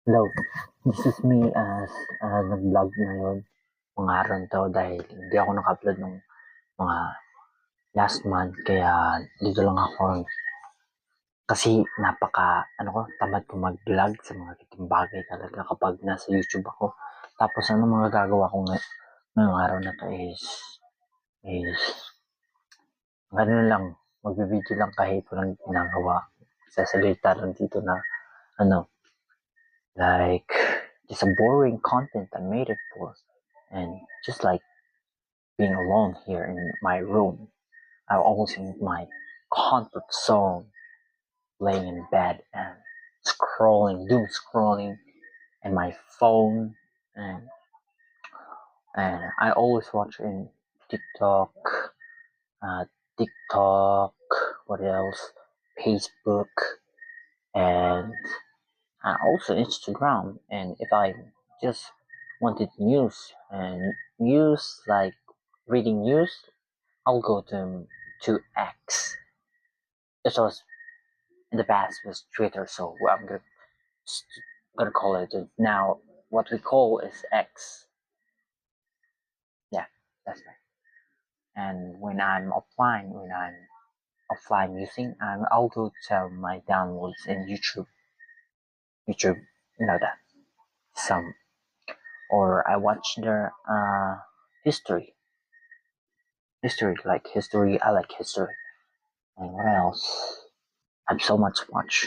Hello, this is me as nag-vlog ngayon mga araw na to dahil hindi ako naka-upload ng mga last month kaya dito lang ako kasi tamad ko mag-vlog sa mga ganitong bagay talaga kapag nasa YouTube ako. Tapos ano mga gagawa ko ngayong araw na to is ganun lang, magbe-video lang kahit walang ginagawa. Sasalita lang dito na ano, like just a boring content I made it for. And just like being alone here in my room, I always in my comfort zone, laying in bed and doom scrolling, and my phone, and I always watch in TikTok, uh, TikTok, what else, Facebook, and also Instagram. And if I just wanted news like reading news, I'll go to X. It was in the past was Twitter, so I'm gonna call it now. What we call is X. Yeah, that's right. And when I'm offline using, I'll go to my downloads in YouTube. YouTube, you know that some, or I watch their history, like history. I like history. And what else? I've so much watch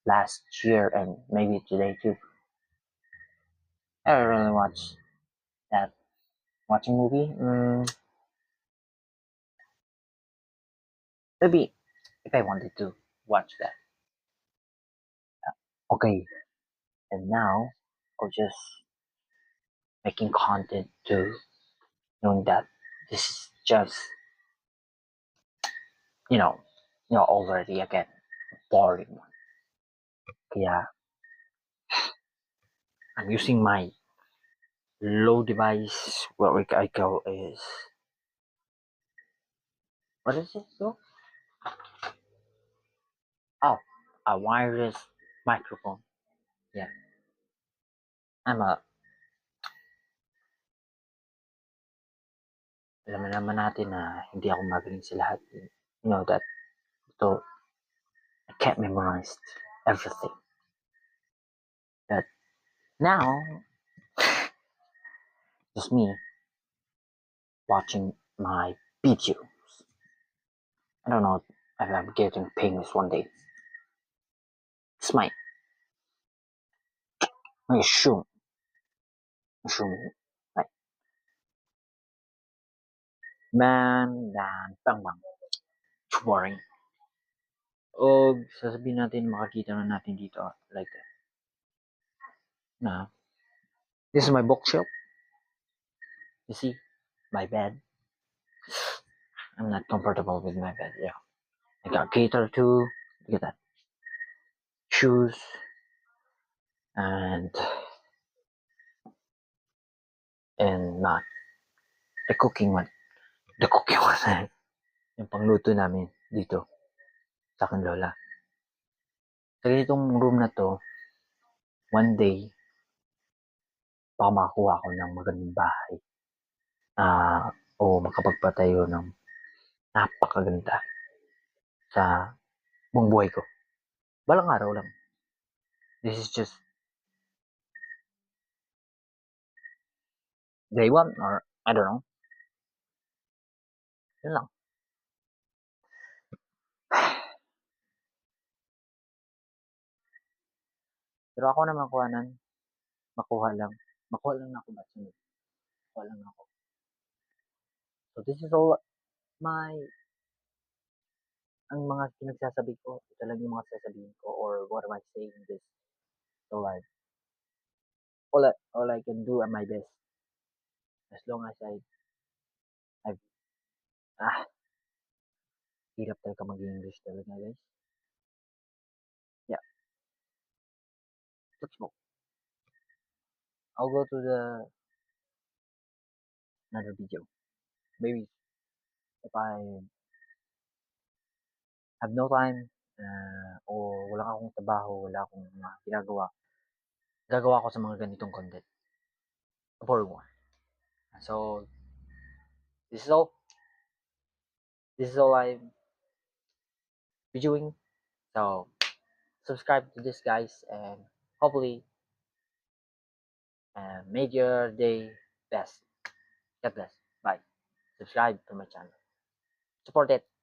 last year and maybe today too. I don't really watch that. Watching movie? Maybe if I wanted to watch that. Okay, and now I'll just making content to knowing that this is just you know already again boring one. Yeah, I'm using my low device. What I call is what is it? So oh, a wireless microphone. Yeah, I'm a alam naman natin na hindi ako magaling sa lahat. You know that. So I can't memorize everything. But now, just me watching my videos. I don't know if I'm getting famous one day. It's my assume, like, man, dan, bang, bang. Boring. O sasabihin natin makakita na natin dito like that. Na, this is my bookshelf. You see, my bed. I'm not comfortable with my bed. Yeah, I got guitar too. Look at that. Shoes and not the cooking one. The cooking one. Yung pangluto namin dito sa akin lola. Sa ganitong room na to, one day, baka makakuha ako ng magandang bahay. O makapagpatayo ng napakaganda sa buong buhay ko. Balang araw lang. This is just day one or I don't know. Yun lang. Pero ako naman makuha lang. Makuha lang ako ba? Makuha lang ako. So this is all ang mga pinagsasabi ko, ito lang yung mga sasabihin ko or what am I saying this. So like, all I can do at my best as long as I've ah hirap talaga mag-English talaga guys. Yeah, let's go. I'll go to the another video. Maybe if I have no time o wala akong trabaho, wala akong ginagawa, gagawa ko sa mga ganitong content for more. So, this is all. This is all I'm videoing. So, subscribe to this, guys, and hopefully, make your day best. God bless. Bye. Subscribe to my channel. Support it.